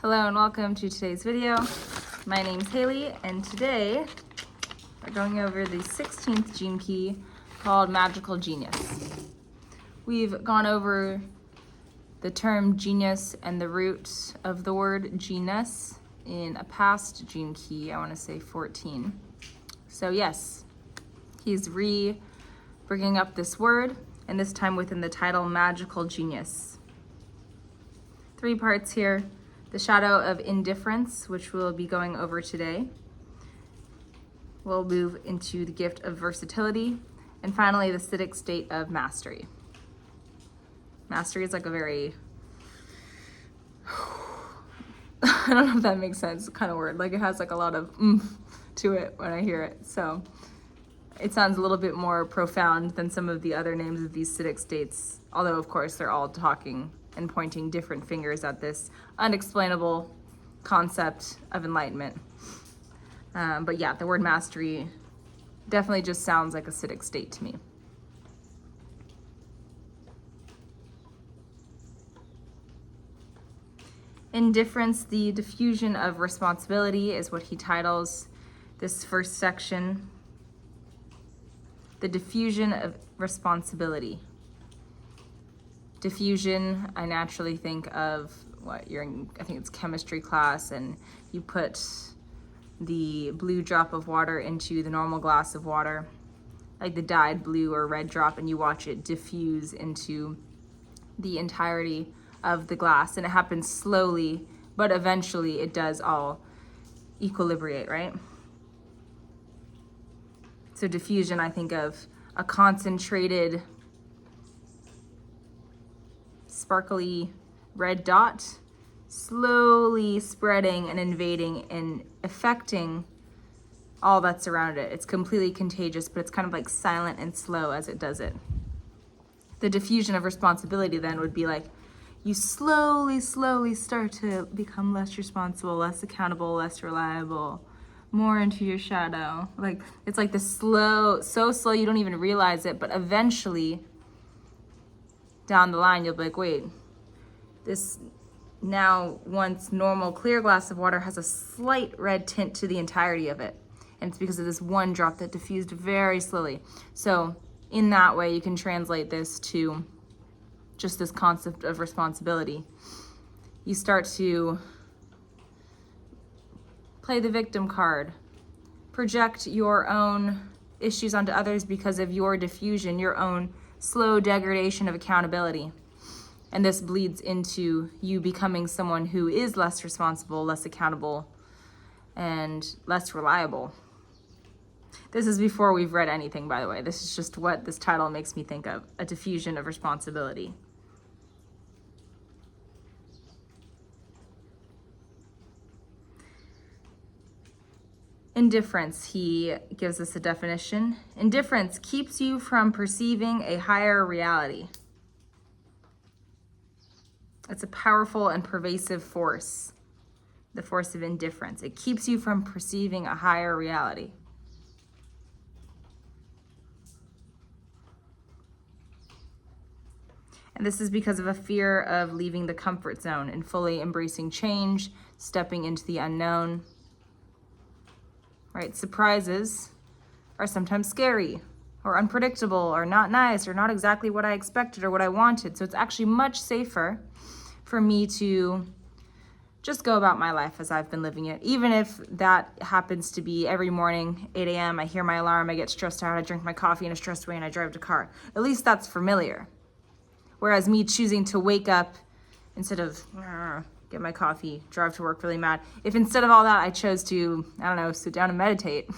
Hello and welcome to today's video. My name's Haley and today we're going over the 16th gene key called Magical Genius. We've gone over the term genius and the root of the word genus in a past gene key, I want to say 14. So yes, he's bringing up this word, and this time within the title Magical Genius. 3 parts here. The shadow of indifference, which we'll be going over today. We'll move into the gift of versatility, and finally the acidic state of mastery. Mastery is like a very, I don't know if that makes sense, kind of word. Like it has like a lot of oomph to it when I hear it. So it sounds a little bit more profound than some of the other names of these acidic states, although of course they're all talking and pointing different fingers at this unexplainable concept of enlightenment. But yeah, the word mastery definitely just sounds like acidic state to me. Indifference, the diffusion of responsibility, is what he titles this first section. The diffusion of responsibility. Diffusion, I naturally think of what you're in, I think it's chemistry class, and you put the blue drop of water into the normal glass of water, like the dyed blue or red drop, and you watch it diffuse into the entirety of the glass. And it happens slowly, but eventually it does all equilibrate, right? So diffusion, I think of a concentrated sparkly red dot slowly spreading and invading and affecting all that's around it. It's completely contagious, but it's kind of like silent and slow as it does it. The diffusion of responsibility then would be like you slowly start to become less responsible, less accountable, less reliable, more into your shadow. Like it's like the slow, so slow you don't even realize it, but eventually down the line you'll be like, wait, this now once normal clear glass of water has a slight red tint to the entirety of it, and it's because of this one drop that diffused very slowly. So in that way you can translate this to just this concept of responsibility. You start to play the victim card, project your own issues onto others because of your diffusion, your own slow degradation of accountability. And this bleeds into you becoming someone who is less responsible, less accountable, and less reliable. This is before we've read anything, by the way. This is just what this title makes me think of, a diffusion of responsibility. Indifference, he gives us a definition. Indifference keeps you from perceiving a higher reality. It's a powerful and pervasive force, the force of indifference. It keeps you from perceiving a higher reality. And this is because of a fear of leaving the comfort zone and fully embracing change, stepping into the unknown. Right? Surprises are sometimes scary or unpredictable or not nice or not exactly what I expected or what I wanted. So it's actually much safer for me to just go about my life as I've been living it. Even if that happens to be every morning, 8 a.m., I hear my alarm, I get stressed out, I drink my coffee in a stressed way, and I drive the car. At least that's familiar. Whereas me choosing to wake up instead of get my coffee, drive to work really mad. If instead of all that I chose to, I don't know, sit down and meditate,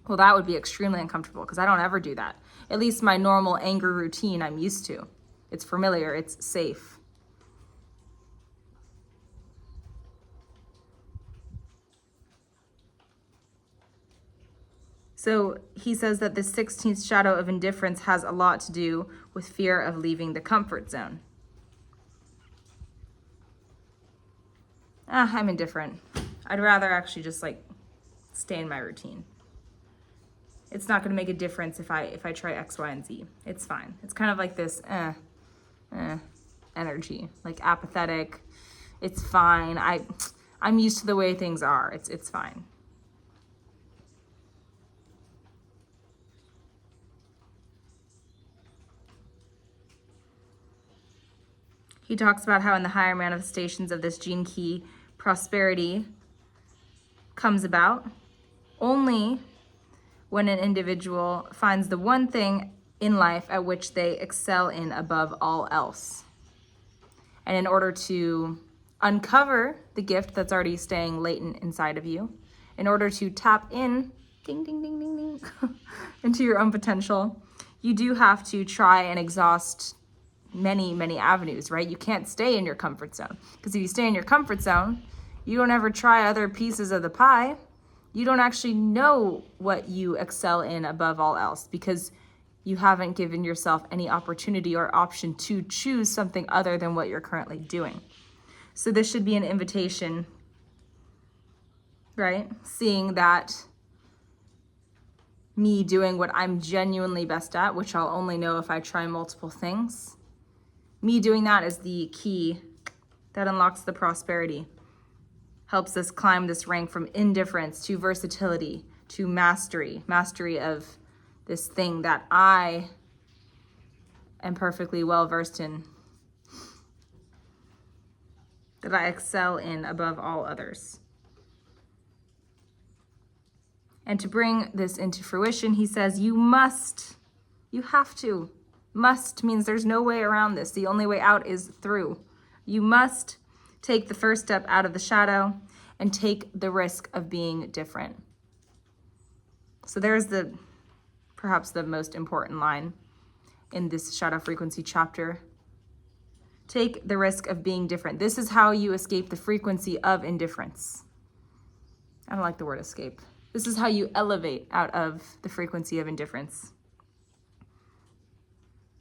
well, that would be extremely uncomfortable because I don't ever do that. At least my normal anger routine I'm used to. It's familiar, it's safe. So he says that the 16th shadow of indifference has a lot to do with fear of leaving the comfort zone. I'm indifferent. I'd rather actually just like stay in my routine. It's not going to make a difference if I try X, Y, and Z. It's fine. It's kind of like this energy, like apathetic, It's fine. I'm used to the way things are. It's fine. He talks about how in the higher manifestations of this gene key, prosperity comes about only when an individual finds the one thing in life at which they excel in above all else. And in order to uncover the gift that's already staying latent inside of you, in order to tap in, ding, ding, ding, ding, ding, into your own potential, you do have to try and exhaust many, many avenues, right? You can't stay in your comfort zone, because if you stay in your comfort zone, you don't ever try other pieces of the pie. You don't actually know what you excel in above all else, because you haven't given yourself any opportunity or option to choose something other than what you're currently doing. So this should be an invitation, right? Seeing that me doing what I'm genuinely best at, which I'll only know if I try multiple things, me doing that is the key that unlocks the prosperity, helps us climb this rank from indifference to versatility to mastery of this thing that I am perfectly well versed in, that I excel in above all others. And to bring this into fruition, he says, you have to. Must means there's no way around this. The only way out is through. You must take the first step out of the shadow and take the risk of being different. So there's perhaps the most important line in this shadow frequency chapter. Take the risk of being different. This is how you escape the frequency of indifference. I don't like the word escape. This is how you elevate out of the frequency of indifference.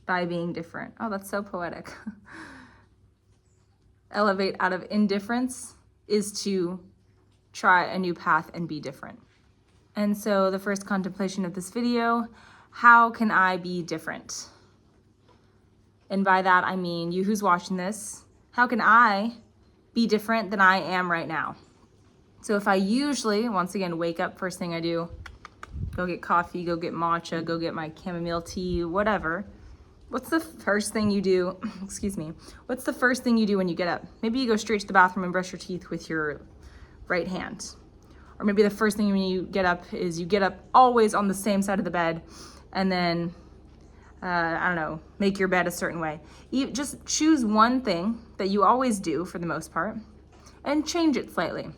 By being different. Oh, that's so poetic. Elevate out of indifference is to try a new path and be different. And so the first contemplation of this video, how can I be different? And by that, I mean you who's watching this, how can I be different than I am right now? So if I usually, once again, wake up, first thing I do, go get coffee, go get matcha, go get my chamomile tea, whatever. What's the first thing you do? Excuse me. What's the first thing you do when you get up? Maybe you go straight to the bathroom and brush your teeth with your right hand. Or maybe the first thing when you get up is you get up always on the same side of the bed and then, I don't know, make your bed a certain way. You just choose one thing that you always do for the most part and change it slightly.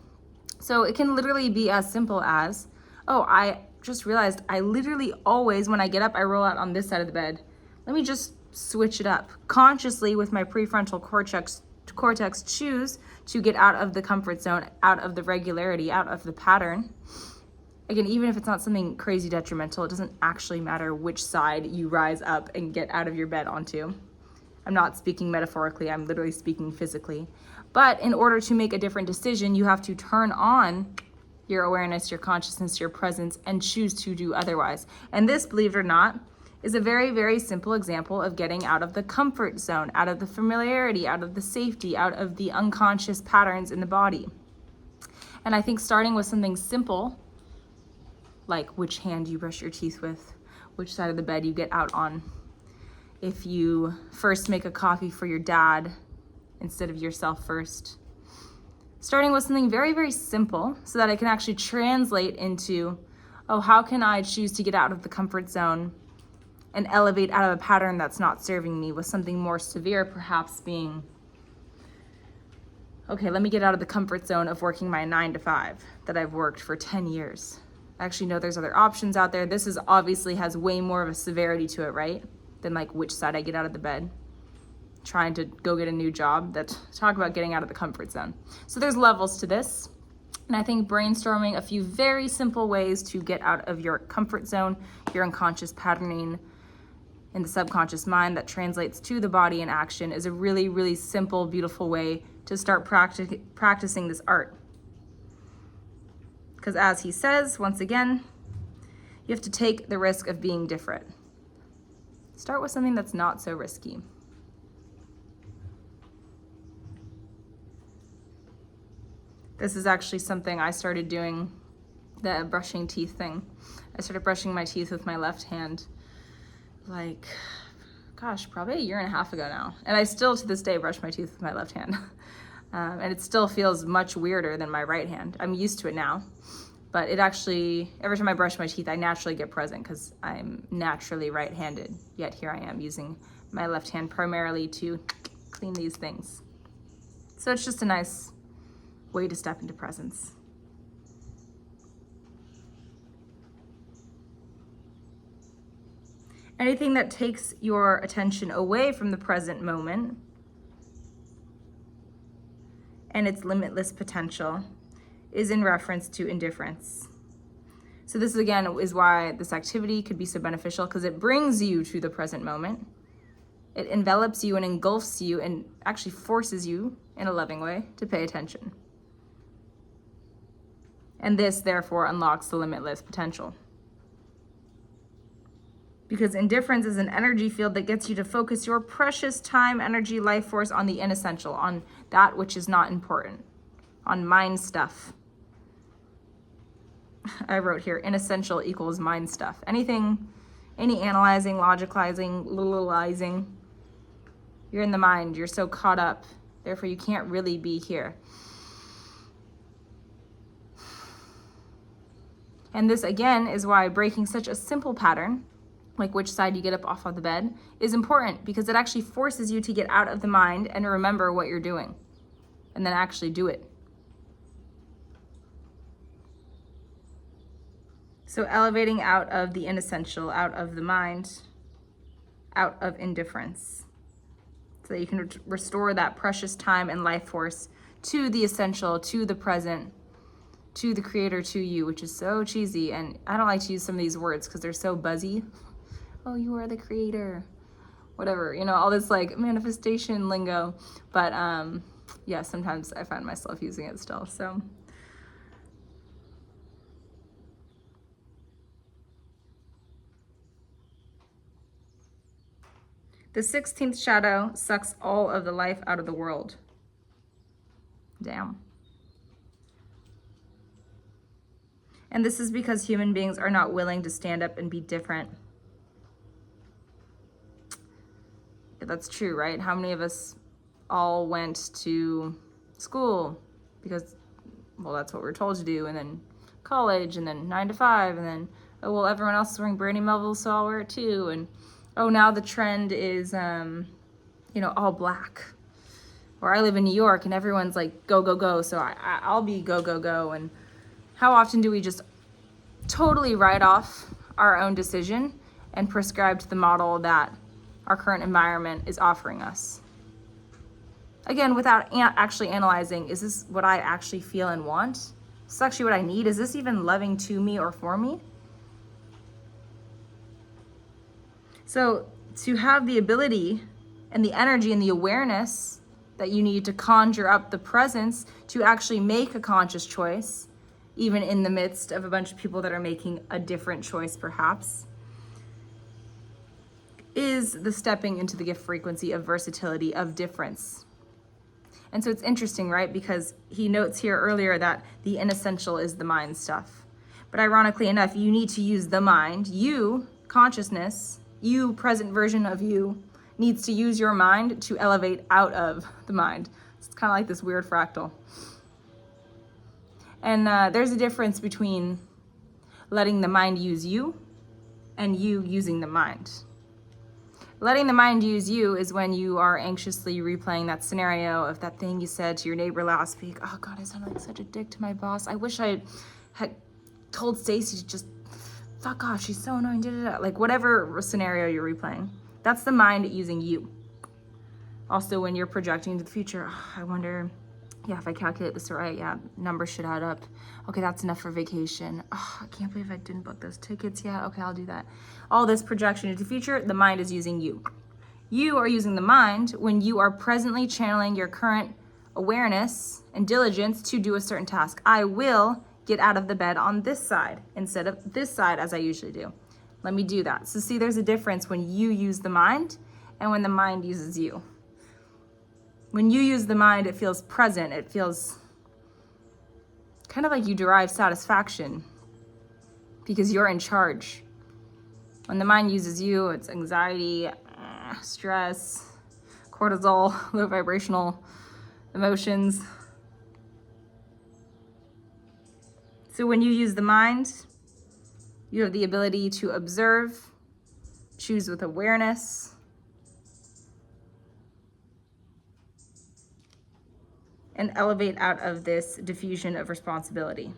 So it can literally be as simple as, oh, I just realized I literally always, when I get up, I roll out on this side of the bed. Let me just switch it up. Consciously, with my prefrontal cortex, choose to get out of the comfort zone, out of the regularity, out of the pattern. Again, even if it's not something crazy detrimental, it doesn't actually matter which side you rise up and get out of your bed onto. I'm not speaking metaphorically, I'm literally speaking physically. But in order to make a different decision, you have to turn on your awareness, your consciousness, your presence, and choose to do otherwise. And this, believe it or not, is a very, very simple example of getting out of the comfort zone, out of the familiarity, out of the safety, out of the unconscious patterns in the body. And I think starting with something simple, like which hand you brush your teeth with, which side of the bed you get out on, if you first make a coffee for your dad instead of yourself first. Starting with something very, very simple so that it can actually translate into, oh, how can I choose to get out of the comfort zone and elevate out of a pattern that's not serving me, with something more severe perhaps being, okay, let me get out of the comfort zone of working my 9 to 5 that I've worked for 10 years. I actually know there's other options out there. This is obviously has way more of a severity to it, right? Than like which side I get out of the bed. Trying to go get a new job. Talk about getting out of the comfort zone. So there's levels to this. And I think brainstorming a few very simple ways to get out of your comfort zone, your unconscious patterning in the subconscious mind that translates to the body in action is a really, really simple, beautiful way to start practicing this art. Because as he says, once again, you have to take the risk of being different. Start with something that's not so risky. This is actually something I started doing, the brushing teeth thing. I started brushing my teeth with my left hand, like, gosh, probably a year and a half ago now. And I still to this day brush my teeth with my left hand. And it still feels much weirder than my right hand. I'm used to it now. But it actually, every time I brush my teeth, I naturally get present because I'm naturally right-handed. Yet here I am using my left hand primarily to clean these things. So it's just a nice way to step into presence. Anything that takes your attention away from the present moment and its limitless potential is in reference to indifference. So this again is why this activity could be so beneficial, because it brings you to the present moment. It envelops you and engulfs you and actually forces you in a loving way to pay attention. And this therefore unlocks the limitless potential. Because indifference is an energy field that gets you to focus your precious time, energy, life force on the inessential, on that which is not important, on mind stuff. I wrote here, inessential equals mind stuff. Anything, any analyzing, logicalizing, littleizing, you're in the mind, you're so caught up, therefore you can't really be here. And this again is why breaking such a simple pattern, like which side you get up off of the bed, is important, because it actually forces you to get out of the mind and remember what you're doing and then actually do it. So elevating out of the inessential, out of the mind, out of indifference, so that you can restore that precious time and life force to the essential, to the present, to the creator, to you, which is so cheesy. And I don't like to use some of these words because they're so buzzy. Oh, you are the creator, whatever, you know, all this like manifestation lingo. But yeah, sometimes I find myself using it still, so. The 16th shadow sucks all of the life out of the world. Damn. And this is because human beings are not willing to stand up and be different. Yeah, that's true, right? How many of us all went to school because, well, that's what we're told to do, and then college, and then 9 to 5, and then, oh, well, everyone else is wearing Brandy Melville, so I'll wear it too, and oh, now the trend is, you know, all black. Or I live in New York and everyone's like, go, go, go. So I'll be go, go, go. And how often do we just totally write off our own decision and prescribe to the model that our current environment is offering us? Again, without actually analyzing, is this what I actually feel and want? Is this actually what I need? Is this even loving to me or for me? So to have the ability and the energy and the awareness that you need to conjure up the presence to actually make a conscious choice, even in the midst of a bunch of people that are making a different choice perhaps, is the stepping into the gift frequency of versatility, of difference. And so it's interesting, right? Because he notes here earlier that the inessential is the mind stuff. But ironically enough, you need to use the mind, you, consciousness, you, present version of you, needs to use your mind to elevate out of the mind. It's kind of like this weird fractal. And there's a difference between letting the mind use you and you using the mind. Letting the mind use you is when you are anxiously replaying that scenario of that thing you said to your neighbor last week. Oh God, I sounded like such a dick to my boss. I wish I had told Stacy to just fuck off, she's so annoying, like whatever scenario you're replaying. That's the mind using you. Also, when you're projecting into the future, oh, I wonder, yeah, if I calculate this right, yeah, numbers should add up. Okay, that's enough for vacation. Oh, I can't believe I didn't book those tickets yet. Okay, I'll do that. All this projection into the future, the mind is using you. You are using the mind when you are presently channeling your current awareness and diligence to do a certain task. I will get out of the bed on this side instead of this side as I usually do. Let me do that. So see, there's a difference when you use the mind and when the mind uses you. When you use the mind, it feels present. It feels kind of like you derive satisfaction because you're in charge. When the mind uses you, it's anxiety, stress, cortisol, low vibrational emotions. So when you use the mind, you have the ability to observe, choose with awareness, and elevate out of this diffusion of responsibility.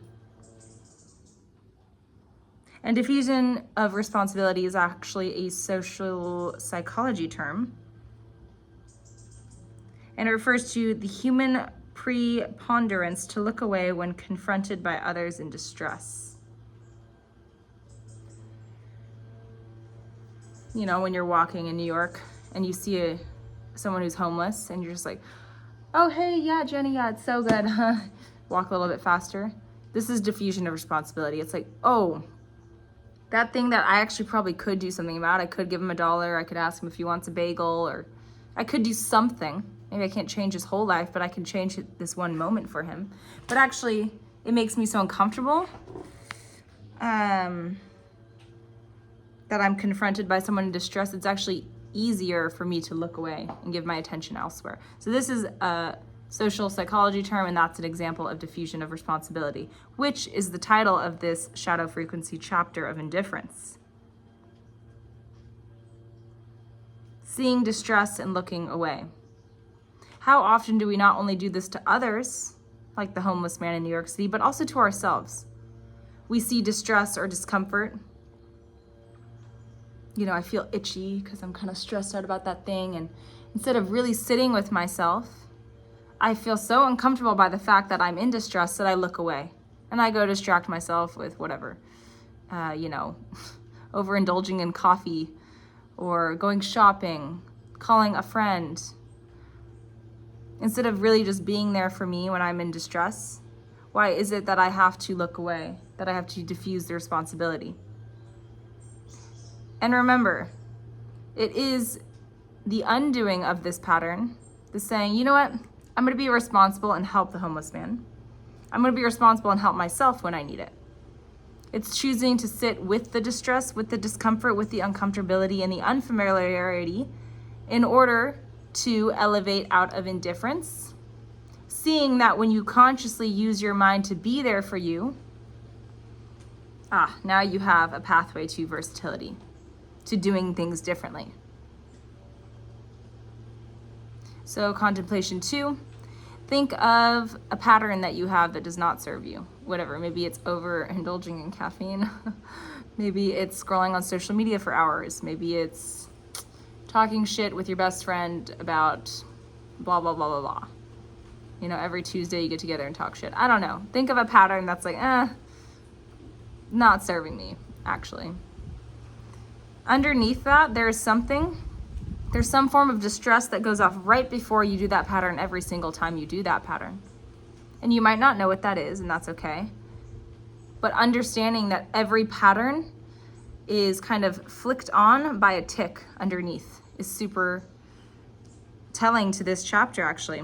And diffusion of responsibility is actually a social psychology term. And it refers to the human preponderance to look away when confronted by others in distress. You know, when you're walking in New York and you see someone who's homeless and you're just like, oh, hey, yeah, Jenny, yeah, it's so good. Walk a little bit faster. This is diffusion of responsibility. It's like, oh, that thing that I actually probably could do something about. I could give him $1. I could ask him if he wants a bagel, or I could do something. Maybe I can't change his whole life, but I can change this one moment for him. But actually, it makes me so uncomfortable that I'm confronted by someone in distress. It's actually easier for me to look away and give my attention elsewhere. So this is a social psychology term, and that's an example of diffusion of responsibility, which is the title of this shadow frequency chapter of Indifference. Seeing distress and looking away. How often do we not only do this to others, like the homeless man in New York City, but also to ourselves? We see distress or discomfort. You know, I feel itchy because I'm kind of stressed out about that thing. And instead of really sitting with myself, I feel so uncomfortable by the fact that I'm in distress that I look away. And I go distract myself with whatever, overindulging in coffee or going shopping, calling a friend. Instead of really just being there for me when I'm in distress, why is it that I have to look away, that I have to diffuse the responsibility? And remember, it is the undoing of this pattern, the saying, you know what, I'm going to be responsible and help the homeless man. I'm going to be responsible and help myself when I need it. It's choosing to sit with the distress, with the discomfort, with the uncomfortability and the unfamiliarity in order to elevate out of indifference, seeing that when you consciously use your mind to be there for you, now you have a pathway to versatility, to doing things differently. So contemplation 2, think of a pattern that you have that does not serve you. Whatever, maybe it's overindulging in caffeine. Maybe it's scrolling on social media for hours. Maybe it's talking shit with your best friend about blah, blah, blah, blah, blah. You know, every Tuesday you get together and talk shit. I don't know. Think of a pattern that's like, not serving me, actually. Underneath that, there's some form of distress that goes off right before you do that pattern every single time you do that pattern. And you might not know what that is, and that's okay. But understanding that every pattern is kind of flicked on by a tick underneath is super telling to this chapter, actually.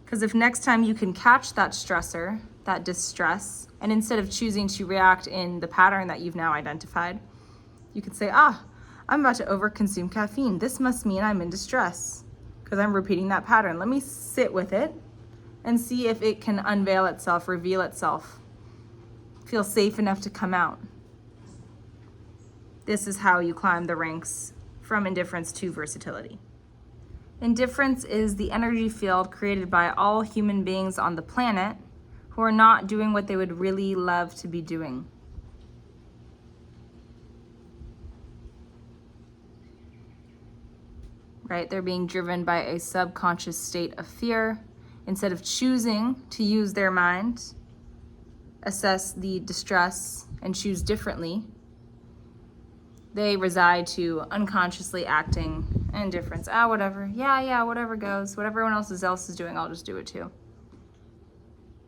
Because if next time you can catch that stressor, that distress, and instead of choosing to react in the pattern that you've now identified, you could say, I'm about to overconsume caffeine. This must mean I'm in distress because I'm repeating that pattern. Let me sit with it and see if it can unveil itself, reveal itself, feel safe enough to come out. This is how you climb the ranks from indifference to versatility. Indifference is the energy field created by all human beings on the planet who are not doing what they would really love to be doing. Right? They're being driven by a subconscious state of fear. Instead of choosing to use their mind, assess the distress, and choose differently, they reside to unconsciously acting indifference. Whatever. Yeah, whatever goes. Whatever everyone else is doing, I'll just do it too.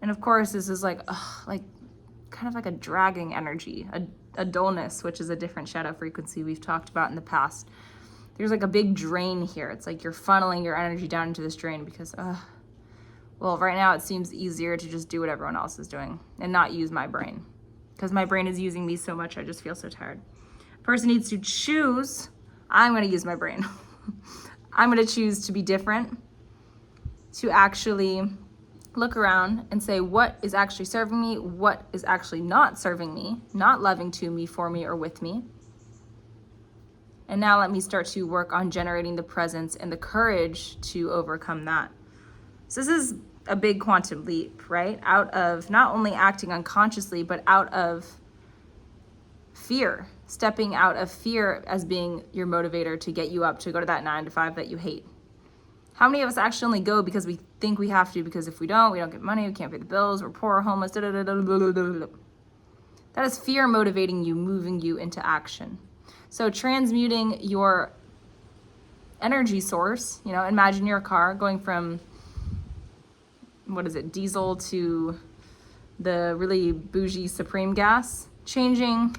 And of course, this is like kind of like a dragging energy, a dullness, which is a different shadow frequency we've talked about in the past. There's like a big drain here. It's like you're funneling your energy down into this drain because Well, right now it seems easier to just do what everyone else is doing and not use my brain, because my brain is using me so much. I just feel so tired. A person needs to choose. I'm going to use my brain. I'm going to choose to be different, to actually look around and say what is actually serving me, what is actually not serving me, not loving to me, for me, or with me. And now let me start to work on generating the presence and the courage to overcome that. So this is a big quantum leap, right? Out of not only acting unconsciously, but out of fear, stepping out of fear as being your motivator to get you up to go to that 9 to 5 that you hate. How many of us actually only go because we think we have to, because if we don't get money, we can't pay the bills, we're poor, homeless, da, da, da, da, da, da, da, da. That is fear motivating you, moving you into action. So transmuting your energy source, imagine your car going from, diesel to the really bougie Supreme gas. Changing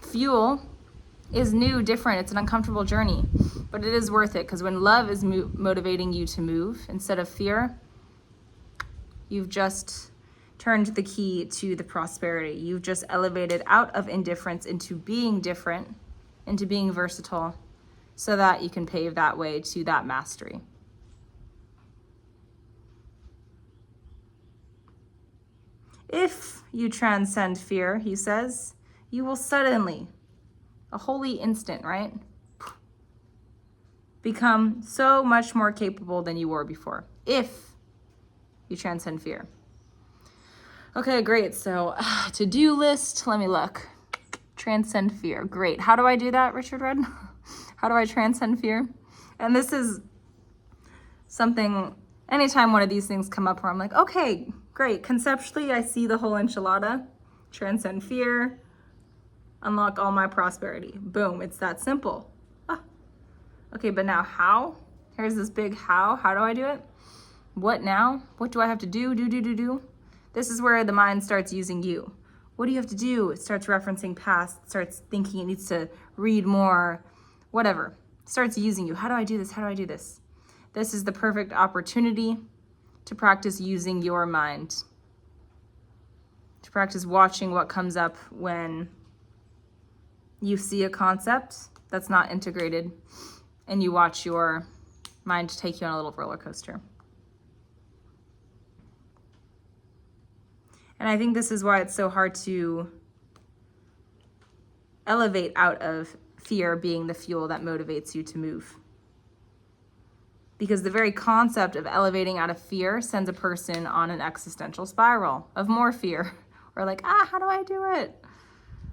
fuel is new, different. It's an uncomfortable journey, but it is worth it, because when love is motivating you to move instead of fear, you've just turned the key to the prosperity. You've just elevated out of indifference into being different, into being versatile, so that you can pave that way to that mastery. If you transcend fear, he says, you will suddenly, a holy instant, right, become so much more capable than you were before, if you transcend fear. Okay, great. So to-do list, let me look. Transcend fear. Great. How do I do that, Richard Red? How do I transcend fear? And this is something, anytime one of these things come up where I'm like, okay, great. Conceptually, I see the whole enchilada. Transcend fear. Unlock all my prosperity. Boom. It's that simple. Okay, but now how? Here's this big how. How do I do it? What now? What do I have to do? Do. This is where the mind starts using you. What do you have to do? It starts referencing past, starts thinking it needs to read more, whatever. Starts using you. How do I do this? How do I do this? This is the perfect opportunity to practice using your mind. To practice watching what comes up when you see a concept that's not integrated and you watch your mind take you on a little roller coaster. And I think this is why it's so hard to elevate out of fear being the fuel that motivates you to move. Because the very concept of elevating out of fear sends a person on an existential spiral of more fear. Or like, how do I do it?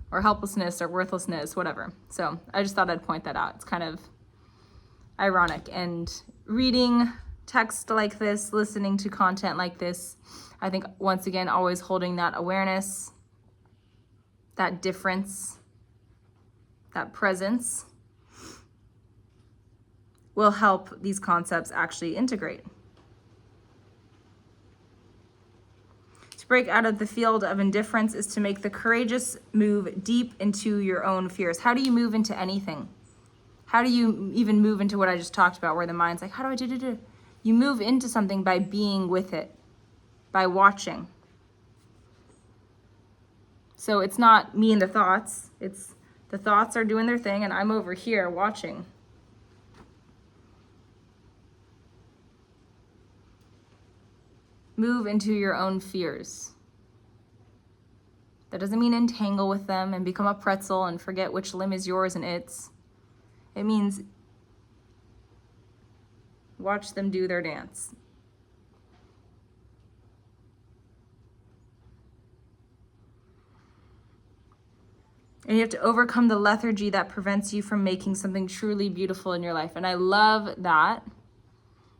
Or helplessness or worthlessness, whatever. So I just thought I'd point that out. It's kind of ironic. And reading text like this, listening to content like this, I think, once again, always holding that awareness, that difference, that presence will help these concepts actually integrate. To break out of the field of indifference is to make the courageous move deep into your own fears. How do you move into anything? How do you even move into what I just talked about, where the mind's like, how do I do? You move into something by being with it, by watching. So it's not me and the thoughts, it's the thoughts are doing their thing and I'm over here watching. Move into your own fears. That doesn't mean entangle with them and become a pretzel and forget which limb is yours and its. It means watch them do their dance. And you have to overcome the lethargy that prevents you from making something truly beautiful in your life. And I love that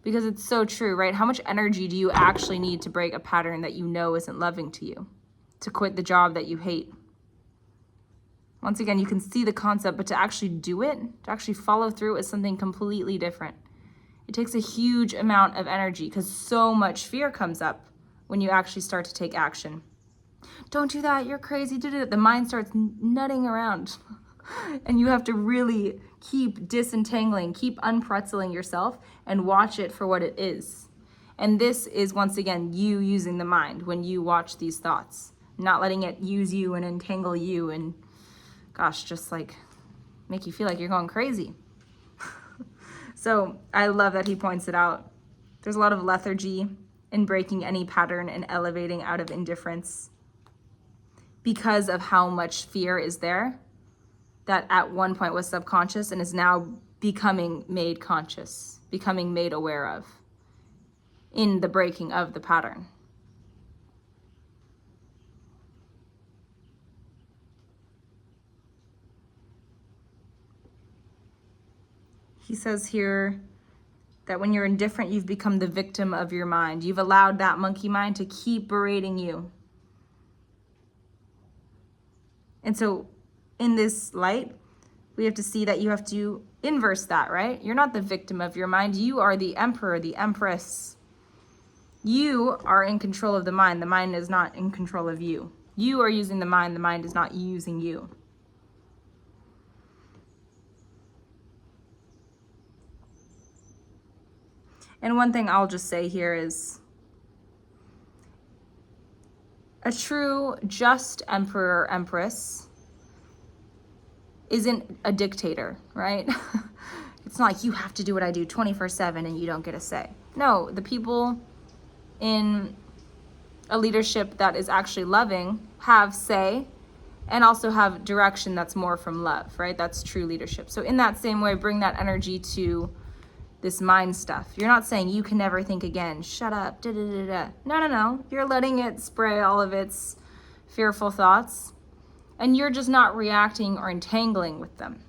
because it's so true, right? How much energy do you actually need to break a pattern that you know isn't loving to you? To quit the job that you hate? Once again, you can see the concept, but to actually do it, to actually follow through is something completely different. It takes a huge amount of energy because so much fear comes up when you actually start to take action. Don't do that, you're crazy, the mind starts nutting around. And you have to really keep disentangling, keep unpretzeling yourself and watch it for what it is. And this is, once again, you using the mind when you watch these thoughts, not letting it use you and entangle you and, gosh, just like make you feel like you're going crazy. So I love that he points it out. There's a lot of lethargy in breaking any pattern and elevating out of indifference because of how much fear is there that at one point was subconscious and is now becoming made conscious, becoming made aware of in the breaking of the pattern. He says here that when you're indifferent, you've become the victim of your mind. You've allowed that monkey mind to keep berating you. And so in this light, we have to see that you have to inverse that, right? You're not the victim of your mind. You are the emperor, the empress. You are in control of the mind. The mind is not in control of you. You are using the mind is not using you. And one thing I'll just say here is a true just emperor or empress isn't a dictator, right? It's not like you have to do what I do 24/7 and you don't get a say. No, the people in a leadership that is actually loving have say and also have direction that's more from love, right? That's true leadership. So in that same way, bring that energy to this mind stuff. You're not saying you can never think again. Shut up. Da, da, da, da. No. You're letting it spray all of its fearful thoughts, and you're just not reacting or entangling with them.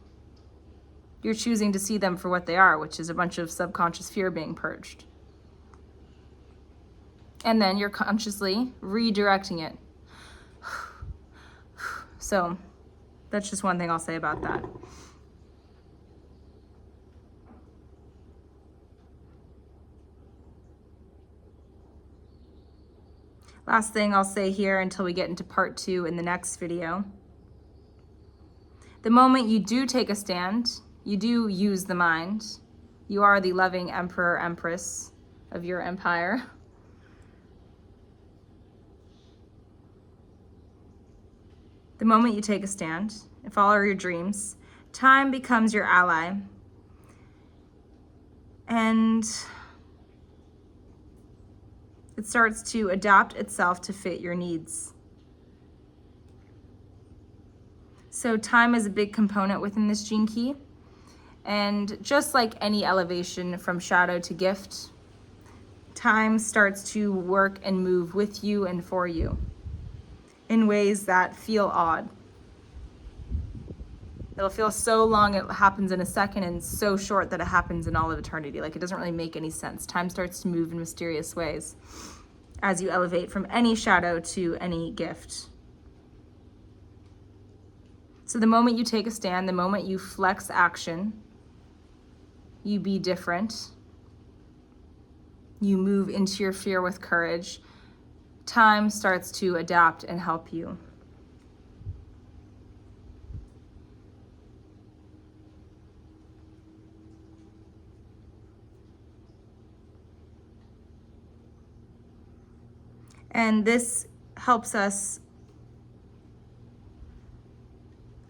You're choosing to see them for what they are, which is a bunch of subconscious fear being purged. And then you're consciously redirecting it. So that's just one thing I'll say about that. Last thing I'll say here until we get into part 2 in the next video. The moment you do take a stand, you do use the mind. You are the loving emperor, empress of your empire. The moment you take a stand and follow your dreams, time becomes your ally. And it starts to adapt itself to fit your needs. So time is a big component within this gene key. And just like any elevation from shadow to gift, time starts to work and move with you and for you in ways that feel odd. It'll feel so long it happens in a second and so short that it happens in all of eternity. Like it doesn't really make any sense. Time starts to move in mysterious ways as you elevate from any shadow to any gift. So the moment you take a stand, the moment you flex action, you be different, you move into your fear with courage, time starts to adapt and help you. And this helps us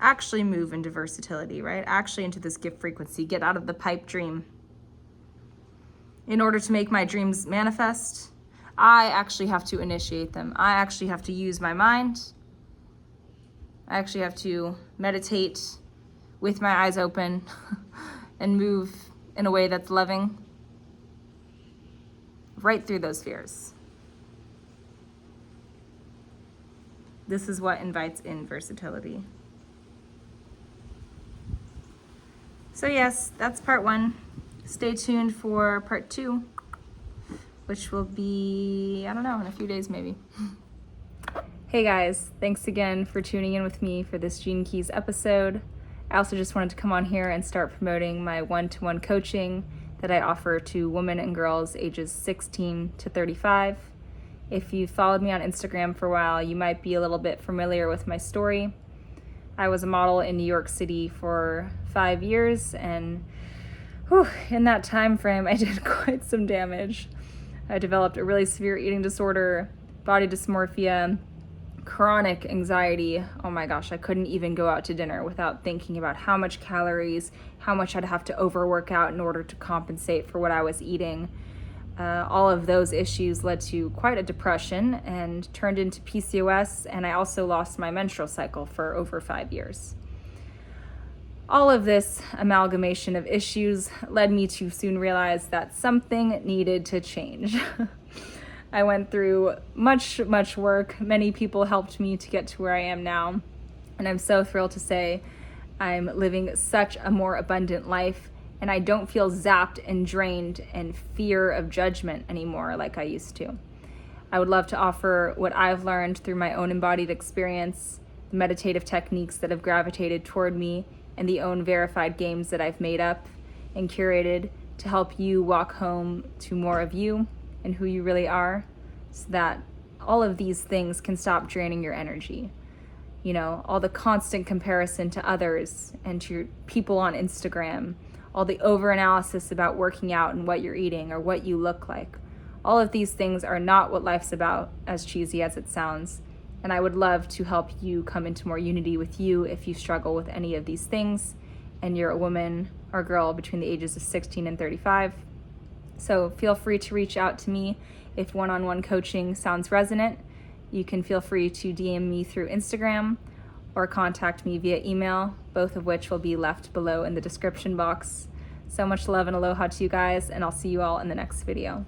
actually move into versatility, right? Actually into this gift frequency, get out of the pipe dream. In order to make my dreams manifest, I actually have to initiate them. I actually have to use my mind. I actually have to meditate with my eyes open and move in a way that's loving right through those fears. This is what invites in versatility. So yes, that's part 1. Stay tuned for part 2, which will be, I don't know, in a few days maybe. Hey guys, thanks again for tuning in with me for this Gene Keys episode. I also just wanted to come on here and start promoting my one-to-one coaching that I offer to women and girls ages 16 to 35. If you followed me on Instagram for a while, you might be a little bit familiar with my story. I was a model in New York City for 5 years, and in that time frame, I did quite some damage. I developed a really severe eating disorder, body dysmorphia, chronic anxiety. Oh my gosh, I couldn't even go out to dinner without thinking about how much calories, how much I'd have to overwork out in order to compensate for what I was eating. All of those issues led to quite a depression and turned into PCOS, and I also lost my menstrual cycle for over 5 years. All of this amalgamation of issues led me to soon realize that something needed to change. I went through much work. Many people helped me to get to where I am now. And I'm so thrilled to say I'm living such a more abundant life, and I don't feel zapped and drained and fear of judgment anymore like I used to. I would love to offer what I've learned through my own embodied experience, the meditative techniques that have gravitated toward me, and the own verified games that I've made up and curated to help you walk home to more of you and who you really are, so that all of these things can stop draining your energy. You know, all the constant comparison to others and to your people on Instagram, all the over-analysis about working out and what you're eating or what you look like. All of these things are not what life's about, as cheesy as it sounds. And I would love to help you come into more unity with you if you struggle with any of these things and you're a woman or girl between the ages of 16 and 35. So feel free to reach out to me if one-on-one coaching sounds resonant. You can feel free to DM me through Instagram or contact me via email, both of which will be left below in the description box. So much love and aloha to you guys, and I'll see you all in the next video.